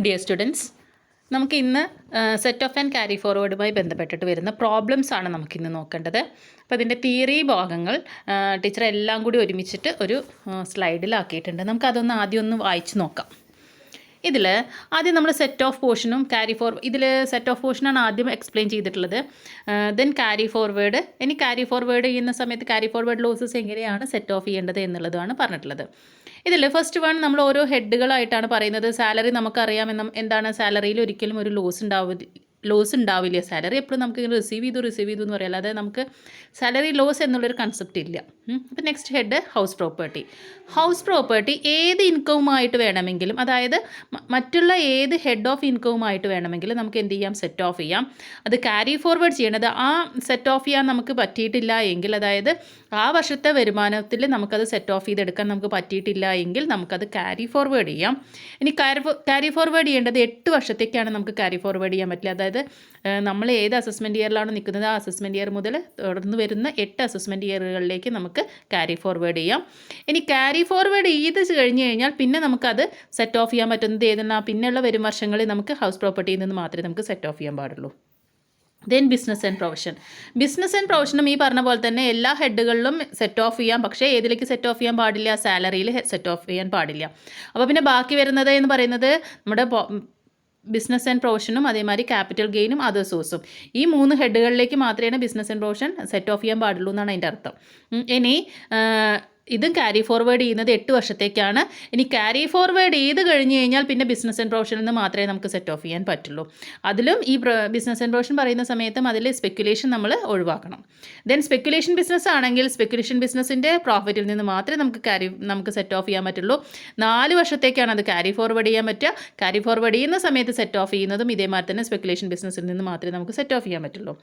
Dear students, നമുക്ക് ഇന്ന് set of and carry ഫോർവേഡുമായി ബന്ധപ്പെട്ടിട്ട് വരുന്ന പ്രോബ്ലംസ് ആണ് നമുക്കിന്ന് നോക്കേണ്ടത്. അപ്പോൾ അതിൻ്റെ തിയറി ഭാഗങ്ങൾ ടീച്ചർ എല്ലാം കൂടി ഒരുമിച്ചിട്ട് ഒരു സ്ലൈഡിലാക്കിയിട്ടുണ്ട്. നമുക്കതൊന്ന് ആദ്യം ഒന്ന് വായിച്ച് നോക്കാം. ഇതിൽ ആദ്യം നമ്മൾ സെറ്റ് ഓഫ് പോർഷനും ക്യാരി ഇതിൽ സെറ്റ് ഓഫ് പോർഷനാണ് ആദ്യം എക്സ്പ്ലെയിൻ ചെയ്തിട്ടുള്ളത്. Then carry forward. ഇനി ക്യാരി ഫോർവേഡ് ചെയ്യുന്ന സമയത്ത് ക്യാരി ഫോർവേഡ് ലോസസ് എങ്ങനെയാണ് സെറ്റ് ഓഫ് ചെയ്യേണ്ടത് എന്നുള്ളതാണ് പറഞ്ഞിട്ടുള്ളത്. ഇതിൽ ഫസ്റ്റ് വൺ നമ്മൾ ഓരോ ഹെഡുകളായിട്ടാണ് പറയുന്നത്. സാലറി നമുക്കറിയാം, എന്താണ് സാലറിയിൽ ഒരിക്കലും ഒരു ലോസ് ഉണ്ടാവില്ല. സാലറി എപ്പോഴും നമുക്ക് റിസീവ് ചെയ്തു എന്ന് പറയാം, അല്ലാതെ നമുക്ക് സാലറി ലോസ് എന്നുള്ളൊരു കൺസെപ്റ്റ് ഇല്ല. അപ്പോൾ next head house property. House property ഏത് ഇൻകവുമായിട്ട് വേണമെങ്കിലും, അതായത് മറ്റുള്ള ഏത് ഹെഡ് ഓഫ് ഇൻകവുമായിട്ട് വേണമെങ്കിലും നമുക്ക് എന്ത് ചെയ്യാം, സെറ്റ് ഓഫ് ചെയ്യാം. അത് ക്യാരി ഫോർവേഡ് ചെയ്യണത് ആ സെറ്റ് ഓഫ് ചെയ്യാൻ നമുക്ക് പറ്റിയിട്ടില്ല എങ്കിൽ, അതായത് ആ വർഷത്തെ വരുമാനത്തിൽ നമുക്കത് സെറ്റ് ഓഫ് ചെയ്തെടുക്കാൻ നമുക്ക് പറ്റിയിട്ടില്ല എങ്കിൽ നമുക്കത് ക്യാരി ഫോർവേഡ് ചെയ്യാം. ഇനി ക്യാരി ഫോർവേഡ് ചെയ്യേണ്ടത് 8 വർഷത്തേക്കാണ് നമുക്ക് ക്യാരി ഫോർവേഡ് ചെയ്യാൻ പറ്റില്ല. അതായത് നമ്മൾ ഏത് അസസ്മെൻറ്റ് ഇയറിലാണ് നിൽക്കുന്നത് ആ അസസ്മെൻറ്റ് ഇയർ മുതൽ തുടർന്ന് വരുന്ന 8 അസസ്മെൻറ്റ് ഇയറുകളിലേക്ക് നമുക്ക് ക്യാരി ഫോർവേഡ് ചെയ്യാം. ഇനി ക്യാരി ഫോർവേഡ് ചെയ്ത് കഴിഞ്ഞ് കഴിഞ്ഞാൽ പിന്നെ നമുക്കത് സെറ്റ് ഓഫ് ചെയ്യാൻ പറ്റുന്നത് ഏതെല്ലാം പിന്നെയുള്ള വരും വർഷങ്ങളിൽ നമുക്ക് ഹൗസ് പ്രോപ്പർട്ടിയിൽ നിന്ന് മാത്രമേ നമുക്ക് സെറ്റ് ഓഫ് ചെയ്യാൻ പാടുള്ളൂ. Then business and profession. Business and പ്രൊഫഷനും ഈ പറഞ്ഞ പോലെ തന്നെ എല്ലാ ഹെഡുകളിലും സെറ്റ് ഓഫ് ചെയ്യാം. പക്ഷേ ഏതിലേക്ക് സെറ്റ് ഓഫ് ചെയ്യാൻ പാടില്ല, സാലറിയിൽ സെറ്റ് ഓഫ് ചെയ്യാൻ പാടില്ല. അപ്പോൾ പിന്നെ ബാക്കി വരുന്നത് എന്ന് പറയുന്നത് നമ്മുടെ ബിസിനസ് ആൻഡ് പ്രൊഫഷനും അതേമാതിരി ക്യാപിറ്റൽ ഗെയിനും അതർ സോഴ്സും. ഈ 3 ഹെഡുകളിലേക്ക് മാത്രമേ business and profession set off ചെയ്യാൻ പാടുള്ളൂ എന്നാണ് അതിൻ്റെ അർത്ഥം. ഇനി ഇതും ക്യാരി ഫോർവേഡ് ചെയ്യുന്നത് 8 വർഷത്തേക്കാണ്. ഇനി ക്യാരി ഫോർവേഡ് ചെയ്ത് കഴിഞ്ഞ് കഴിഞ്ഞാൽ പിന്നെ ബിസിനസ് ആൻഡ് പ്രൊഫഷനിൽ നിന്ന് മാത്രമേ നമുക്ക് സെറ്റ് ഓഫ് ചെയ്യാൻ പറ്റുള്ളൂ. അതിലും ഈ ബിസിനസ് ആൻഡ് പ്രൊഫഷൻ പറയുന്ന സമയത്തും അതിൽ സ്പെക്കുലേഷൻ നമ്മൾ ഒഴിവാക്കണം. ദെൻ സ്പെക്കുലേഷൻ ബിസിനസ് ആണെങ്കിൽ സ്പെക്കുലേഷൻ ബിസിനസ്സിൻ്റെ പ്രോഫിറ്റിൽ നിന്ന് മാത്രമേ നമുക്ക് സെറ്റ് ഓഫ് ചെയ്യാൻ പറ്റുള്ളൂ. 4 വർഷത്തേക്കാണ് അത് ക്യാരി ഫോർവേഡ് ചെയ്യാൻ പറ്റുക. ക്യാരി ഫോർവേഡ് ചെയ്യുന്ന സമയത്ത് സെറ്റ് ഓഫ് ചെയ്യുന്നതും ഇതേമാതിരി തന്നെ സ്പെക്കുലേഷൻ ബിസിനസ്സിൽ നിന്ന് മാത്രമേ നമുക്ക് സെറ്റ് ഓഫ് ചെയ്യാൻ പറ്റുള്ളൂ.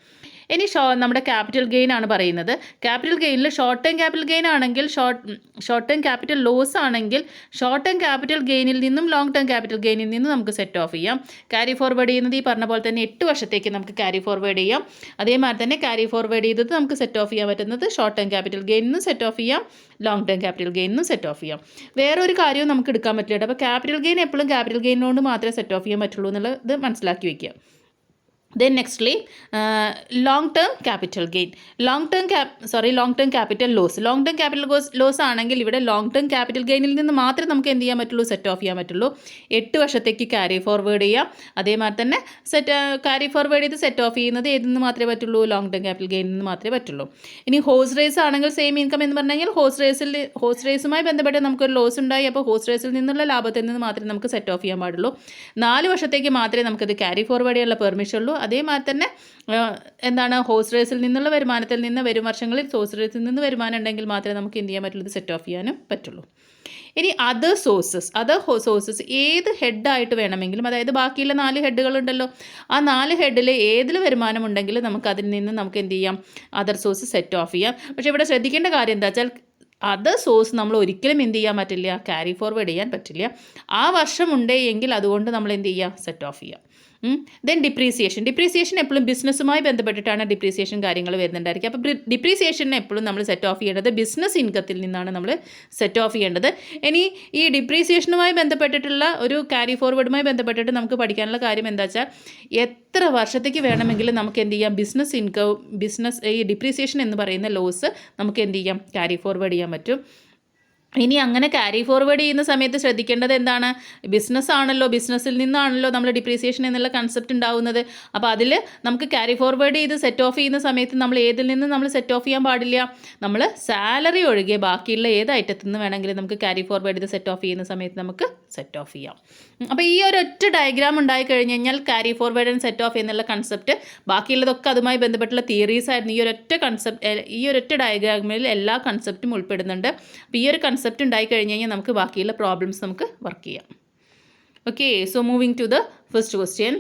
ഇനി നമ്മുടെ ക്യാപിറ്റൽ ഗെയിൻ ആണ് പറയുന്നത്. ക്യാപിറ്റൽ ഗെയിനിൽ ഷോർട്ട് ടേം ക്യാപിറ്റൽ ഗെയിൻ ആണെങ്കിൽ ഷോർട്ട് ടേം ക്യാപിറ്റൽ ലോസ് ആണെങ്കിൽ ഷോർട്ട് ടേം ക്യാപിറ്റൽ ഗെയിനിൽ നിന്നും ലോങ് ടേം ക്യാപിറ്റൽ ഗെയിനിൽ നിന്നും നമുക്ക് സെറ്റ് ഓഫ് ചെയ്യാം. ക്യാരി ഫോർവേഡ് ചെയ്യുന്നത് ഈ പറഞ്ഞ പോലെ തന്നെ 8 വർഷത്തേക്ക് നമുക്ക് ക്യാരി ഫോർവേഡ് ചെയ്യാം. അതേമാതിരി തന്നെ ക്യാരി ഫോർവേഡ് ചെയ്തത് നമുക്ക് സെറ്റ് ഓഫ് ചെയ്യാൻ പറ്റുന്നത് ഷോർട്ട് ടേം ക്യാപിറ്റൽ ഗെയിനിൽ നിന്നും സെറ്റ് ഓഫ് ചെയ്യാം, ലോങ് ടേം ക്യാപിറ്റൽ ഗെയിനിൽ നിന്നും സെറ്റ് ഓഫ് ചെയ്യാം. വേറൊരു കാര്യവും നമുക്ക് എടുക്കാൻ പറ്റില്ല. അപ്പോൾ ക്യാപിറ്റൽ ഗെയിൻ എപ്പോഴും ക്യാപിറ്റൽ ഗെയിനോട് മാത്രമേ സെറ്റ് ഓഫ് ചെയ്യാൻ പറ്റുള്ളൂ എന്നുള്ളത് മനസ്സിലാക്കി വയ്ക്കുക. Then nextly long term capital gain, long term capital loss. Long term capital loss ആണെങ്കിൽ ഇവിടെ ലോങ് ടേം ക്യാപിറ്റൽ ഗെയിനിൽ നിന്ന് മാത്രമേ നമുക്ക് എന്ത് ചെയ്യാൻ പറ്റുള്ളൂ, സെറ്റ് ഓഫ് ചെയ്യാൻ പറ്റുള്ളൂ. 8 വർഷത്തേക്ക് ക്യാരി ഫോർവേഡ് ചെയ്യാം. അതേമാതിരി തന്നെ ക്യാരി ഫോർവേഡ് ചെയ്ത് സെറ്റ് ഓഫ് ചെയ്യുന്നത് ഏതിൽ നിന്ന് മാത്രമേ പറ്റുള്ളൂ, ലോങ് ടേം ക്യാപിറ്റൽ ഗെയിനിൽ നിന്ന് മാത്രമേ പറ്റുള്ളൂ. ഇനി ഹോഴ്സ് റേസ് ആണെങ്കിൽ സെയിം ഇൻകം എന്ന് പറഞ്ഞു കഴിഞ്ഞാൽ ഹോഴ്സ് റേസുമായി ബന്ധപ്പെട്ട് നമുക്കൊരു ലോസ് ഉണ്ടായി. അപ്പോൾ ഹോഴ്സ് റേസിൽ നിന്നുള്ള ലാഭത്തിൽ നിന്ന് മാത്രമേ നമുക്ക് സെറ്റ് ഓഫ് ചെയ്യാൻ പാടുള്ളൂ. 4 വർഷത്തേക്ക് മാത്രമേ നമുക്കത് ക്യാരി ഫോർവേഡ് ചെയ്യാനുള്ള പെർമിഷൻ ഉള്ളൂ. അതേമാതിരി തന്നെ ഹോഴ്സ് റേസിൽ നിന്നുള്ള വരുമാനത്തിൽ നിന്ന് വരും വർഷങ്ങളിൽ ഹോഴ്സ് റേസിൽ നിന്ന് വരുമാനം ഉണ്ടെങ്കിൽ മാത്രമേ നമുക്ക് എന്ത് ചെയ്യാൻ പറ്റുള്ളൂ, സെറ്റ് ഓഫ് ചെയ്യാനും പറ്റുള്ളൂ. ഇനി അതർ സോഴ്സസ് ഏത് ഹെഡായിട്ട് വേണമെങ്കിലും, അതായത് ബാക്കിയുള്ള 4 ഹെഡുകളുണ്ടല്ലോ, ആ 4 ഹെഡിൽ ഏതിൽ വരുമാനം ഉണ്ടെങ്കിലും നമുക്ക് അതിൽ നിന്ന് നമുക്ക് എന്ത് ചെയ്യാം, അതർ സോഴ്സ് സെറ്റ് ഓഫ് ചെയ്യാം. പക്ഷേ ഇവിടെ ശ്രദ്ധിക്കേണ്ട കാര്യം എന്താ വെച്ചാൽ അതർ സോഴ്സ് നമ്മൾ ഒരിക്കലും എന്ത് ചെയ്യാൻ പറ്റില്ല, ക്യാരി ഫോർവേഡ് ചെയ്യാൻ പറ്റില്ല. ആ വർഷം ഉണ്ടെങ്കിൽ അതുകൊണ്ട് നമ്മൾ എന്ത് ചെയ്യുക, സെറ്റ് ഓഫ് ചെയ്യുക. ദെൻ ഡിപ്രീസിയേഷൻ എപ്പോഴും ബിസിനസ്സുമായി ബന്ധപ്പെട്ടിട്ടാണ് ഡിപ്രീസിയേഷൻ കാര്യങ്ങൾ വരുന്നുണ്ടായിരിക്കും. അപ്പോൾ ഡിപ്രീസിയേഷനെ എപ്പോഴും നമ്മൾ സെറ്റ് ഓഫ് ചെയ്യേണ്ടത് ബിസിനസ് ഇൻകത്തിൽ നിന്നാണ് നമ്മൾ സെറ്റ് ഓഫ് ചെയ്യേണ്ടത്. ഇനി ഈ ഡിപ്രീസിയേഷനുമായി ബന്ധപ്പെട്ടിട്ടുള്ള ഒരു ക്യാരി ഫോർവേഡുമായി ബന്ധപ്പെട്ടിട്ട് നമുക്ക് പഠിക്കാനുള്ള കാര്യം എന്താ വെച്ചാൽ, എത്ര വർഷത്തേക്ക് വേണമെങ്കിലും നമുക്ക് എന്ത് ചെയ്യാം, ഈ ഡിപ്രീസിയേഷൻ എന്ന് പറയുന്ന ലോസ് നമുക്ക് എന്ത് ചെയ്യാം, ക്യാരി ഫോർവേഡ് ചെയ്യാൻ പറ്റും. ഇനി അങ്ങനെ ക്യാരി ഫോർവേഡ് ചെയ്യുന്ന സമയത്ത് ശ്രദ്ധിക്കേണ്ടത് എന്താണ്, ബിസിനസ്സിൽ നിന്നാണല്ലോ നമ്മൾ ഡിപ്രീസിയേഷൻ എന്നുള്ള കൺസെപ്റ്റ് ഉണ്ടാവുന്നത്. അപ്പോൾ അതിൽ നമുക്ക് ക്യാരി ഫോർവേഡ് ചെയ്ത് സെറ്റ് ഓഫ് ചെയ്യുന്ന സമയത്ത് നമ്മൾ ഏതിൽ നിന്ന് നമ്മൾ സെറ്റ് ഓഫ് ചെയ്യാൻ പാടില്ല, നമ്മൾ സാലറി ഒഴികെ ബാക്കിയുള്ള ഏത് ഐറ്റത്തിൽ നിന്ന് വേണമെങ്കിലും നമുക്ക് ക്യാരി ഫോർവേഡ് ചെയ്ത് സെറ്റ് ഓഫ് ചെയ്യുന്ന സമയത്ത് നമുക്ക് സെറ്റ് ഓഫ് ചെയ്യാം. അപ്പോൾ ഈ ഒരൊറ്റ ഡയഗ്രാം ഉണ്ടായി കഴിഞ്ഞ് കഴിഞ്ഞാൽ carry forward and set of എന്നുള്ള കൺസെപ്റ്റ്, ബാക്കിയുള്ളതൊക്കെ അതുമായി ബന്ധപ്പെട്ടുള്ള തിയറീസ് ആയിരുന്നു. ഈ ഒരൊറ്റ ഡയഗ്രാമിൽ എല്ലാ കൺസെപ്റ്റും ഉൾപ്പെടുന്നുണ്ട്. അപ്പോൾ ഈ ഒരു കൺസെപ്റ്റ് ഉണ്ടായി കഴിഞ്ഞ് കഴിഞ്ഞാൽ നമുക്ക് ബാക്കിയുള്ള പ്രോബ്ലംസ് നമുക്ക് വർക്ക് ചെയ്യാം. Okay, so moving to the first question.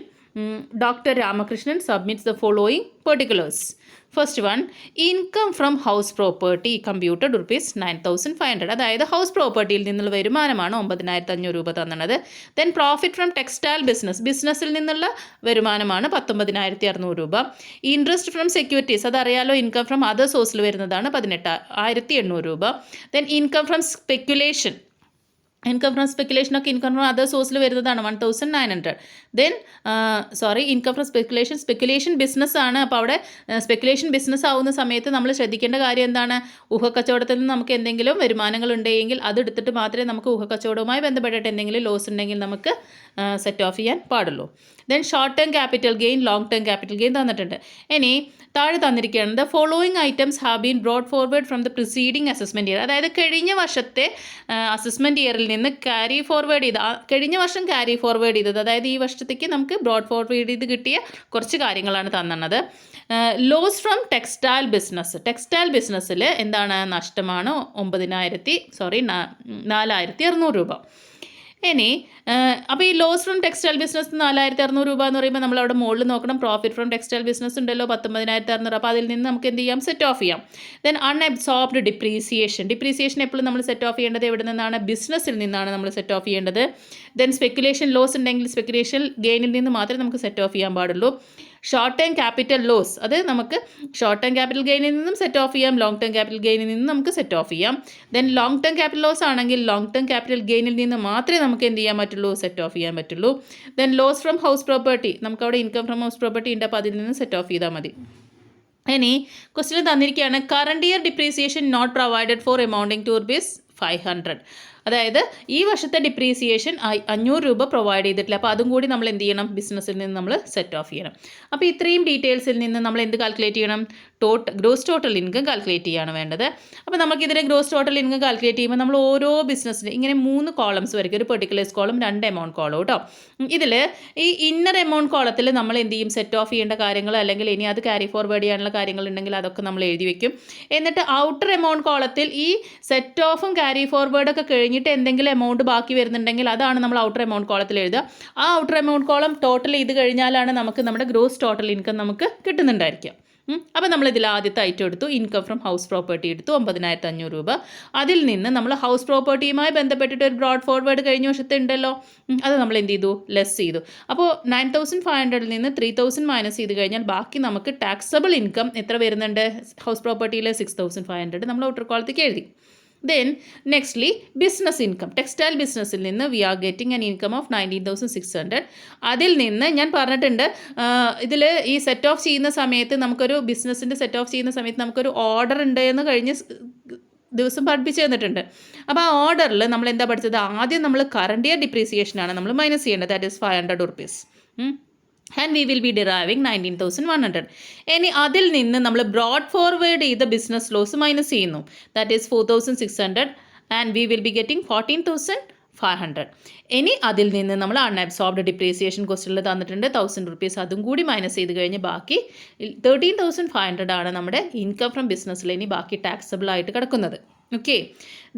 Dr. Ramakrishnan submits the following particulars. First one, income from house property computed ₹9,500. അതായത് ഹൗസ് പ്രോപ്പർട്ടിയിൽ നിന്നുള്ള വരുമാനമാണ് 9,500 രൂപ തന്നത്. ദെൻ പ്രോഫിറ്റ് ഫ്രം ടെക്സ്റ്റൈൽ ബിസിനസ്സിൽ നിന്നുള്ള വരുമാനമാണ് 19,600 രൂപ. ഇൻട്രസ്റ്റ് ഫ്രം സെക്യൂരിറ്റീസ്, അതറിയാലോ, ഇൻകം ഫ്രം അതർ സോഴ്സിൽ വരുന്നതാണ് 18,800 രൂപ. Then income from speculation, income from സ്പെക്കുലേഷനൊക്കെ ഇൻകം ഫ്രം അതർ സോഴ്സിൽ വരുന്നതാണ് 1900. ദെൻ ഇൻകം ഫ്രം സ്പെക്കുലേഷൻ ബിസിനസ്സാണ്. അപ്പോൾ അവിടെ സ്പെക്കുലേഷൻ ബിസിനസ് ആവുന്ന സമയത്ത് നമ്മൾ ശ്രദ്ധിക്കേണ്ട കാര്യം എന്താണ്? ഊഹക്കച്ചവടത്തിൽ നിന്ന് നമുക്ക് എന്തെങ്കിലും വരുമാനങ്ങൾ ഉണ്ടെങ്കിൽ അതെടുത്തിട്ട് മാത്രമേ നമുക്ക് ഊഹക്കച്ചവടവുമായി ബന്ധപ്പെട്ടിട്ട് എന്തെങ്കിലും ലോസ് ഉണ്ടെങ്കിൽ നമുക്ക് സെറ്റ് ഓഫ് ചെയ്യാൻ പാടുള്ളൂ. Then short term capital gain, long term capital gain തന്നിട്ടുണ്ട്. ഇനി താഴെ തന്നിരിക്കുകയാണ് the following items have been brought forward from the preceding assessment year. അതായത് കഴിഞ്ഞ വർഷത്തെ അസസ്മെൻറ്റ് ഇയറിൽ നിന്ന് ക്യാരി ഫോർവേഡ് ചെയ്ത് കഴിഞ്ഞ വർഷം ക്യാരി ഫോർവേഡ് ചെയ്തത്, അതായത് ഈ വർഷത്തേക്ക് നമുക്ക് ബ്രോഡ് ഫോർവേഡ് ചെയ്ത് കിട്ടിയ കുറച്ച് കാര്യങ്ങളാണ് തന്നത്. ലോസ് ഫ്രം ടെക്സ്റ്റൈൽ ബിസിനസ്സിൽ എന്താണ്? നഷ്ടമാണ് 4,600 രൂപ. ഇനി അപ്പോൾ ഈ ലോസ് ഫ്രം ടെക്സ്റ്റൈൽ ബിസിനസ് 4,600 രൂപ എന്ന് പറയുമ്പോൾ നമ്മൾ അവിടെ മുകളിൽ നോക്കണം. പ്രോഫിറ്റ് ഫ്രം ടെക്സ്റ്റൈൽ ബിസിനസ് ഉണ്ടല്ലോ 19,600. അപ്പോൾ അതിൽ നിന്ന് നമുക്ക് എന്ത് ചെയ്യാം? സെറ്റ് ഓഫ് ചെയ്യാം. ദെൻ അൺഅബ്സോർബ്ഡ് ഡിപ്രീസിയേഷൻ എപ്പോഴും നമ്മൾ സെറ്റ് ഓഫ് ചെയ്യേണ്ടത് എവിടെ നിന്നാണ്? ബിസിനസ്സിൽ നിന്നാണ് നമ്മൾ സെറ്റ് ഓഫ് ചെയ്യേണ്ടത്. ദെൻ സ്പെക്കുലേഷൻ ലോസ് ഉണ്ടെങ്കിൽ സ്പെക്കുലേഷൻ ഗെയിനിൽ നിന്ന് മാത്രമേ നമുക്ക് സെറ്റ് ഓഫ് ചെയ്യാൻ പാടുള്ളൂ. ഷോർട്ട് ടേം ക്യാപിറ്റൽ ലോസ്, അത് നമുക്ക് ഷോർട്ട് ടേം ക്യാപിറ്റൽ ഗെയിനിൽ നിന്നും സെറ്റ് ഓഫ് ചെയ്യാം, ലോങ് ടേം ക്യാപിറ്റൽ ഗെയിനിൽ നിന്നും നമുക്ക് സെറ്റ് ഓഫ് ചെയ്യാം. Then long term capital loss ആണെങ്കിൽ ലോങ് ടേം ക്യാപിറ്റൽ ഗെയിനിൽ നിന്ന് മാത്രമേ നമുക്ക് എന്ത് ചെയ്യാൻ പറ്റുള്ളൂ? സെറ്റ് ഓഫ് ചെയ്യാൻ പറ്റുള്ളൂ. Then loss from house property, നമുക്കവിടെ ഇൻകം ഫ്രം ഹൗസ് പ്രോപ്പർട്ടി ഉണ്ട്, അപ്പോൾ അതിൽ നിന്ന് സെറ്റ് ഓഫ് ചെയ്താൽ മതി. ഇനി ക്വസ്റ്റ്യൻ തന്നിരിക്കുകയാണ് current year depreciation not provided for amounting to ₹500. അതായത് ഈ വർഷത്തെ ഡിപ്രീസിയേഷൻ 500 രൂപ പ്രൊവൈഡ് ചെയ്തിട്ടില്ല. അപ്പോൾ അതും കൂടി നമ്മൾ എന്ത് ചെയ്യണം? ബിസിനസ്സിൽ നിന്ന് നമ്മൾ സെറ്റ് ഓഫ് ചെയ്യണം. അപ്പോൾ ഇത്രയും ഡീറ്റെയിൽസിൽ നിന്ന് നമ്മൾ എന്ത് കാൽക്കുലേറ്റ് ചെയ്യണം? ഗ്രോസ് ടോട്ടൽ ഇൻകം കാൽക്കുലേറ്റ് ചെയ്യാണ് വേണ്ടത്. അപ്പോൾ നമുക്കിതിനെ ഗ്രോസ് ടോട്ടൽ ഇൻകം കാൽക്കുലേറ്റ് ചെയ്യുമ്പോൾ നമ്മൾ ഓരോ ബിസിനസ്സിന് ഇങ്ങനെ 3 കോളംസ് വരയ്ക്കും. ഒരു പെർട്ടിക്കുലേഴ്സ് കോളം, 2 എമൗണ്ട് കോളം കേട്ടോ. ഇതിൽ ഈ ഇന്നർ എമൗണ്ട് കോളത്തിൽ നമ്മൾ എന്ത് ചെയ്യും? സെറ്റ് ഓഫ് ചെയ്യേണ്ട കാര്യങ്ങൾ അല്ലെങ്കിൽ ഇനി അത് ക്യാരി ഫോർവേഡ് ചെയ്യാനുള്ള കാര്യങ്ങൾ ഉണ്ടെങ്കിൽ അതൊക്കെ നമ്മൾ എഴുതി വെക്കും. എന്നിട്ട് ഔട്ടർ എമൗണ്ട് കോളത്തിൽ ഈ സെറ്റ് ഓഫും ക്യാരി ഫോർവേഡൊക്കെ കഴിഞ്ഞിട്ട് എന്തെങ്കിലും എമൗണ്ട് ബാക്കി വരുന്നുണ്ടെങ്കിൽ അതാണ് നമ്മൾ ഔട്ടർ എമൗണ്ട് കോളത്തിൽ എഴുതുക. ആ ഔട്ടർ എമൗണ്ട് കോളം ടോട്ടൽ ചെയ്ത് കഴിഞ്ഞാലാണ് നമുക്ക് നമ്മുടെ ഗ്രോസ് ടോട്ടൽ ഇൻകം നമുക്ക് കിട്ടുന്നുണ്ടായിരിക്കുക. അപ്പോൾ നമ്മൾ ഇതിൽ ആദ്യത്തെ ഐറ്റം എടുത്തു, ഇൻകം ഫ്രം ഹൗസ് പ്രോപ്പർട്ടി എടുത്തു 9,500 രൂപ. അതിൽ നിന്ന് നമ്മൾ ഹൗസ് പ്രോപ്പർട്ടിയുമായി ബന്ധപ്പെട്ടിട്ട് ഒരു ബ്രോഡ് ഫോർവേഡ് കഴിഞ്ഞ വർഷത്തെ ഉണ്ടല്ലോ, അത് നമ്മൾ എന്ത് ചെയ്തു? ലെസ് ചെയ്തു. അപ്പോൾ 9,500 നിന്ന് 3,000 മൈനസ് ചെയ്ത് കഴിഞ്ഞാൽ ബാക്കി നമുക്ക് ടാക്സബിൾ ഇൻകം എത്ര വരുന്നുണ്ട്? ഹൗസ് പ്രോപ്പർട്ടിയിൽ 6,500 നമ്മൾ ഔട്ടർ കോളത്തേക്ക് എഴുതി. Then nextly business income, textile ബിസിനസ്സിൽ നിന്ന് we are getting an income of 19,600. അതിൽ നിന്ന് ഞാൻ പറഞ്ഞിട്ടുണ്ട് ഇതിൽ ഈ സെറ്റ് ഓഫ് ചെയ്യുന്ന സമയത്ത് നമുക്കൊരു ബിസിനസ്സിൻ്റെ സെറ്റ് ഓഫ് ചെയ്യുന്ന സമയത്ത് നമുക്കൊരു ഓർഡർ ഉണ്ട് എന്ന് കഴിഞ്ഞ് ദിവസം പഠിപ്പിച്ച് തന്നിട്ടുണ്ട്. അപ്പോൾ ആ ഓർഡറിൽ നമ്മൾ എന്താ പഠിച്ചത്? ആദ്യം നമ്മൾ കറണ്ട് ഇയർ ഡിപ്രീസിയേഷനാണ് നമ്മൾ മൈനസ് ചെയ്യേണ്ടത്, that is 500 rupees. And we will be deriving 19,100. ഇനി അതിൽ നിന്ന് നമ്മൾ ബ്രോഡ് ഫോർവേഡ് ചെയ്ത ബിസിനസ് ലോസ് മൈനസ് ചെയ്യുന്നു, that is 4,600 and we will be getting 14,500. ഇനി അതിൽ നിന്ന് നമ്മൾ അൺഅബ്സോർബ്ഡ് ഡിപ്രീസിയേഷൻ ക്വസ്റ്റനിൽ തന്നിട്ടുണ്ട് 1,000 റുപ്പീസ്, അതും കൂടി മൈനസ് ചെയ്ത് കഴിഞ്ഞ് ബാക്കി 13,500 ആണ് നമ്മുടെ ഇൻകം ഫ്രം ബിസിനസ്സിൽ ഇനി ബാക്കി ടാക്സബിൾ ആയിട്ട് കിടക്കുന്നത്. ഓക്കെ.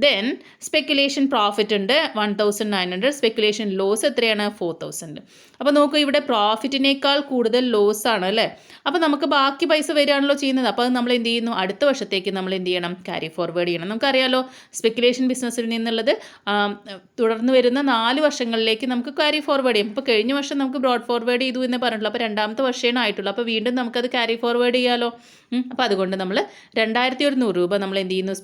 ദെൻ സ്പെക്കുലേഷൻ പ്രോഫിറ്റ് ഉണ്ട് 1,900, സ്പെക്കുലേഷൻ ലോസ് എത്രയാണ്? 4,000. അപ്പോൾ നോക്കൂ, ഇവിടെ പ്രോഫിറ്റിനേക്കാൾ കൂടുതൽ ലോസ് ആണ് അല്ലേ. അപ്പോൾ നമുക്ക് ബാക്കി പൈസ വരികയാണല്ലോ ചെയ്യുന്നത്. അപ്പോൾ അത് നമ്മൾ എന്ത് ചെയ്യുന്നു? അടുത്ത വർഷത്തേക്ക് നമ്മൾ എന്ത് ചെയ്യണം? ക്യാരി ഫോർവേഡ് ചെയ്യണം. നമുക്കറിയാലോ സ്പെക്കുലേഷൻ ബിസിനസ്സിൽ നിന്നുള്ളത് തുടർന്ന് വരുന്ന 4 വർഷങ്ങളിലേക്ക് നമുക്ക് ക്യാരി ഫോർവേഡ് ചെയ്യും. ഇപ്പോൾ കഴിഞ്ഞ വർഷം നമുക്ക് ബ്രോഡ് ഫോർവേഡ് ചെയ്തു എന്ന് പറഞ്ഞിട്ടുള്ളൂ. അപ്പോൾ 2ാമത്തെ വർഷമാണ് ആയിട്ടുള്ളൂ. അപ്പോൾ വീണ്ടും നമുക്കത് ക്യാരി ഫോർവേഡ് ചെയ്യാമല്ലോ. അപ്പോൾ അതുകൊണ്ട് നമ്മൾ 2,100 രൂപ നമ്മൾ എന്ത് ചെയ്യുന്നു?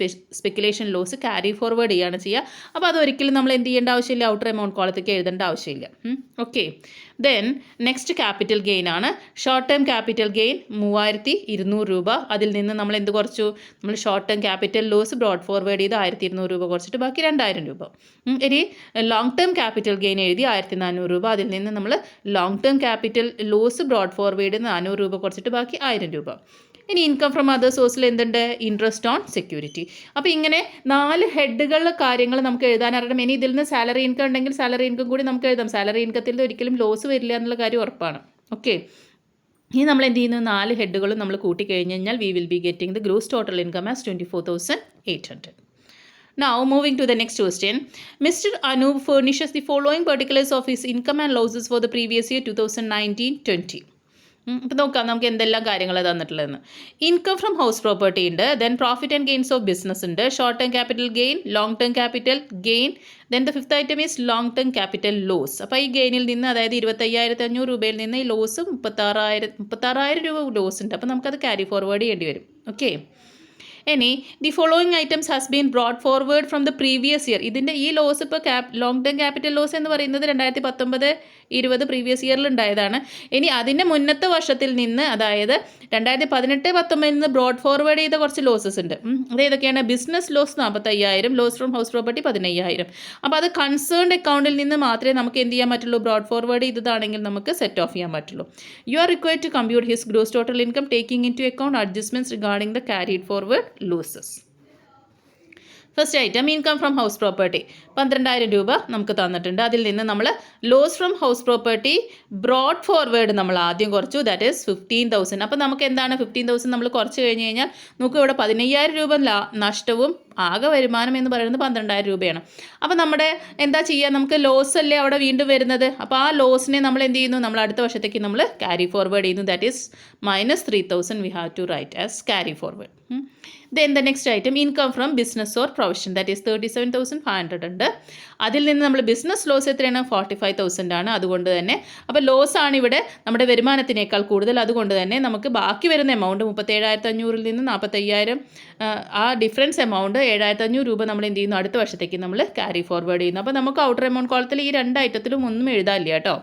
സ്പെക്കുലേഷൻ ലോസ് ക്യാരി ഫോർവേഡ് ചെയ്യുകയാണ് ചെയ്യുക. അപ്പോൾ അതൊരിക്കലും നമ്മൾ എന്ത് ചെയ്യേണ്ട ആവശ്യമില്ല, ഔട്ടർ എമൗണ്ട് കോളത്തേക്ക് എഴുതേണ്ട ആവശ്യമില്ല. Okay. Then next capital gain ആണ്. ഷോർട്ട് ടേം ക്യാപിറ്റൽ ഗെയിൻ 3,200 രൂപ. അതിൽ നിന്ന് നമ്മൾ എന്ത് കുറച്ചു? നമ്മൾ short term capital loss brought forward ചെയ്ത് 1,200 രൂപ കുറച്ചിട്ട് ബാക്കി 2,000 രൂപ. ഇനി ലോങ് ടേം ക്യാപിറ്റൽ ഗെയിൻ എഴുതി 1,400 രൂപ. അതിൽ നിന്ന് നമ്മൾ long term capital loss brought forward 400 രൂപ കുറച്ചിട്ട് ബാക്കി 1,000 രൂപ. ഇനി ഇൻകം ഫ്രം അതർ സോഴ്സിൽ എന്തുണ്ട്? Interest on security. അപ്പോൾ ഇങ്ങനെ 4 ഹെഡുകളുടെ കാര്യങ്ങൾ നമുക്ക് എഴുതാനറിയണം. ഇനി ഇതിൽ നിന്ന് സാലറി ഇൻകം ഉണ്ടെങ്കിൽ സാലറി ഇൻകം കൂടി നമുക്ക് എഴുതാം. സാലറി ഇൻകത്തിൽ ഒരിക്കലും ലോസ് വരില്ല എന്നുള്ള കാര്യം ഉറപ്പാണ്. ഓക്കെ. ഇനി നമ്മൾ എന്ത് ചെയ്യുന്നു? 4 ഹെഡുകളും നമ്മൾ കൂട്ടിക്കഴിഞ്ഞ് കഴിഞ്ഞാൽ we will be getting the gross total income as 24,800. Now moving to the next question. Mr. Anup furnishes the following particulars of his income and losses for the previous year 2019-20. അപ്പോൾ നോക്കാം നമുക്ക് എന്തെല്ലാം കാര്യങ്ങൾ തന്നിട്ടുള്ളതെന്ന്. ഇൻകം ഫ്രം ഹൗസ് പ്രോപ്പർട്ടി ഉണ്ട്, then profit and gains of business ഉണ്ട്, short term capital gain, long term capital gain, then the 5th item is long term capital loss. അപ്പോൾ ഈ ഗെയിനിൽ നിന്ന് അതായത് 25,500 രൂപയിൽ നിന്ന് ഈ ലോസ് 36,000 രൂപ ലോസ് ഉണ്ട്. അപ്പോൾ നമുക്കത് ക്യാരി ഫോർവേഡ് ചെയ്യേണ്ടി വരും. ഓക്കെ. ഇനി the following items has been brought forward from the previous year. ഇതിൻ്റെ ഈ ലോസ് ഇപ്പോൾ ലോങ് ടേം ക്യാപിറ്റൽ ലോസ് എന്ന് പറയുന്നത് 2019-20 പ്രീവിയസ് ഇയറിൽ ഉണ്ടായതാണ്. ഇനി അതിൻ്റെ മുന്നത്തെ വർഷത്തിൽ നിന്ന്, അതായത് 2018-19 നിന്ന് ബ്രോഡ് ഫോർവേഡ് ചെയ്ത കുറച്ച് ലോസസ് ഉണ്ട്. അത് ഏതൊക്കെയാണ്? Business loss 45,000, loss from house property 15,000. അപ്പോൾ അത് കൺസേൺഡ് അക്കൗണ്ടിൽ നിന്ന് മാത്രമേ നമുക്ക് എന്ത് ചെയ്യാൻ പറ്റുള്ളൂ? ബ്രോഡ് ഫോർവേഡ് ചെയ്തതാണെങ്കിൽ നമുക്ക് സെറ്റ് ഓഫ് ചെയ്യാൻ പറ്റുള്ളൂ. You are required to compute his gross total income taking into account adjustments regarding the carried forward losses. First item income from house property 12,000 രൂപ നമുക്ക് തന്നിട്ടുണ്ട്. അതിൽ നിന്ന് നമ്മൾ loss from house property brought forward നമ്മൾ ആദ്യം കുറച്ചു, that is 15,000. അപ്പോൾ നമുക്ക് എന്താണ് 15,000 നമ്മൾ കുറച്ച് കഴിഞ്ഞ് കഴിഞ്ഞാൽ നമുക്ക് ഇവിടെ 15,000 രൂപ നഷ്ടവും ആകെ വരുമാനം എന്ന് പറയുന്നത് 12,000 രൂപയാണ്. അപ്പോൾ നമ്മുടെ എന്താ ചെയ്യുക? നമുക്ക് ലോസ് അല്ലേ അവിടെ വീണ്ടും വരുന്നത്. അപ്പോൾ ആ ലോസിനെ നമ്മൾ എന്ത് ചെയ്യുന്നു? നമ്മൾ അടുത്ത വർഷത്തേക്ക് നമ്മൾ ക്യാരി ഫോർവേഡ് ചെയ്യുന്നു. That is -3,000 we have to write as carry forward. Then the next item, income from business or profession, that is 37,500 ഉണ്ട്. അതിൽ നിന്ന് നമ്മൾ ബിസിനസ് ലോസ് എത്രയാണ്? 45,000 ആണ്. അതുകൊണ്ട് തന്നെ അപ്പോൾ ലോസ് ആണ് ഇവിടെ നമ്മുടെ വരുമാനത്തിനേക്കാൾ കൂടുതൽ. അതുകൊണ്ട് തന്നെ നമുക്ക് ബാക്കി വരുന്ന എമൗണ്ട് 37,500 നിന്ന് 45,000, ആ ഡിഫറൻസ് എമൗണ്ട് 7,500 രൂപ നമ്മൾ എന്ത് ചെയ്യുന്നു? അടുത്ത വർഷത്തേക്ക് നമ്മൾ ക്യാരി ഫോർവേഡ് ചെയ്യുന്നു. അപ്പോൾ നമുക്ക് ഔട്ടർ എമൗണ്ട് കോളത്തിൽ ഈ 2 ഐറ്റത്തിലും ഒന്നും എഴുതാനില്ല കേട്ടോ.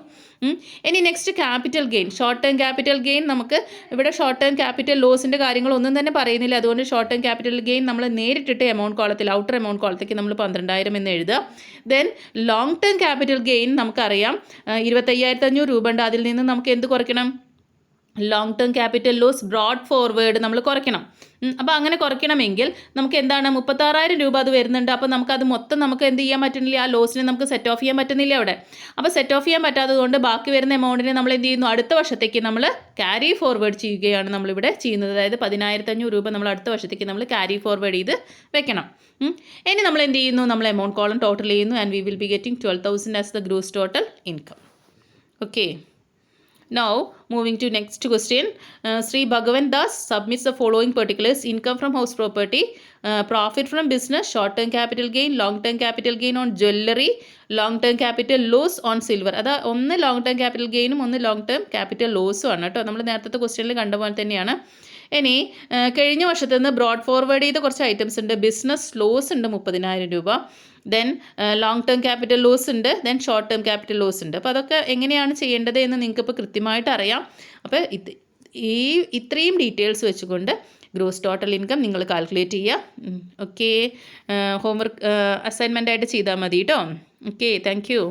ഇനി next capital gain, short term capital gain. നമുക്ക് ഇവിടെ ഷോർട്ട് ടേം ക്യാപിറ്റൽ ലോസിൻ്റെ കാര്യങ്ങളൊന്നും തന്നെ പറയുന്നില്ല. അതുകൊണ്ട് ഷോർട്ട് ടേം ക്യാപിറ്റൽ ഗെയിൻ നമ്മൾ നേരിട്ടിട്ട് എമൗണ്ട് കോളത്തിൽ, ഔട്ടർ എമൗണ്ട് കോളത്തേക്ക് നമ്മൾ 12,000 എന്ന് എഴുതുക. Then long term capital gain നമുക്കറിയാം 25,500 രൂപ ഉണ്ട്. അതിൽ നിന്ന് നമുക്ക് എന്ത് കുറയ്ക്കണം? Long term capital loss brought forward നമ്മൾ കുറയ്ക്കണം. അപ്പോൾ അങ്ങനെ കുറയ്ക്കണമെങ്കിൽ നമുക്ക് എന്താണ്? 36,000 രൂപ അത് വരുന്നുണ്ട്. അപ്പോൾ നമുക്കത് മൊത്തം നമുക്ക് എന്ത് ചെയ്യാൻ പറ്റുന്നില്ല? ആ ലോസിനെ നമുക്ക് സെറ്റ് ഓഫ് ചെയ്യാൻ പറ്റുന്നില്ല അവിടെ. അപ്പോൾ സെറ്റ് ഓഫ് ചെയ്യാൻ പറ്റാത്തത് കൊണ്ട് ബാക്കി വരുന്ന എമൗണ്ടിനെ നമ്മൾ എന്ത് ചെയ്യുന്നു? അടുത്ത വർഷത്തേക്ക് നമ്മൾ ക്യാരി ഫോർവേഡ് ചെയ്യുകയാണ് നമ്മളിവിടെ ചെയ്യുന്നത്. അതായത് 10,500 രൂപ നമ്മൾ അടുത്ത വർഷത്തേക്ക് നമ്മൾ ക്യാരി ഫോർവേഡ് ചെയ്ത് വെക്കണം. ഇനി നമ്മൾ എന്ത് ചെയ്യുന്നു? നമ്മൾ എമൗണ്ട് കോളം ടോട്ടൽ ചെയ്യുന്നു. And we will be getting 12,000 as the gross total income. Okay. Now, moving to next question. Sri Bhagavan Das submits the following particulars: income from house property, profit from business, short-term capital gain, long-term capital gain on jewelry, long-term capital loss on silver. അത് ഒന്ന് long-term capital gainഉം ഒന്ന് long-term capital lossഉം ആണ് കേട്ടോ. നമ്മൾ നേരത്തെ ക്വസ്റ്റ്യനിൽ കണ്ട പോലെ തന്നെയാണ്. ഇനി കഴിഞ്ഞ വർഷത്തിൽ നിന്ന് ബ്രോഡ് ഫോർവേഡ് ചെയ്ത കുറച്ച് ഐറ്റംസ് ഉണ്ട്. ബിസിനസ് ലോസ് ഉണ്ട് 30,000 രൂപ. Then long term capital loss ഉണ്ട്. Then short term capital loss ഉണ്ട്. അപ്പോൾ അതൊക്കെ എങ്ങനെയാണ് ചെയ്യേണ്ടത് എന്ന് നിങ്ങൾക്കിപ്പോൾ കൃത്യമായിട്ട് അറിയാം. അപ്പോൾ ഇത്രയും ഡീറ്റെയിൽസ് വെച്ചുകൊണ്ട് ഗ്രോസ് ടോട്ടൽ ഇൻകം നിങ്ങൾ കാൽക്കുലേറ്റ് ചെയ്യുക. ഓക്കെ, ഹോംവർക്ക് അസൈൻമെൻ്റ് ആയിട്ട് ചെയ്താൽ മതി കേട്ടോ. Okay, thank you.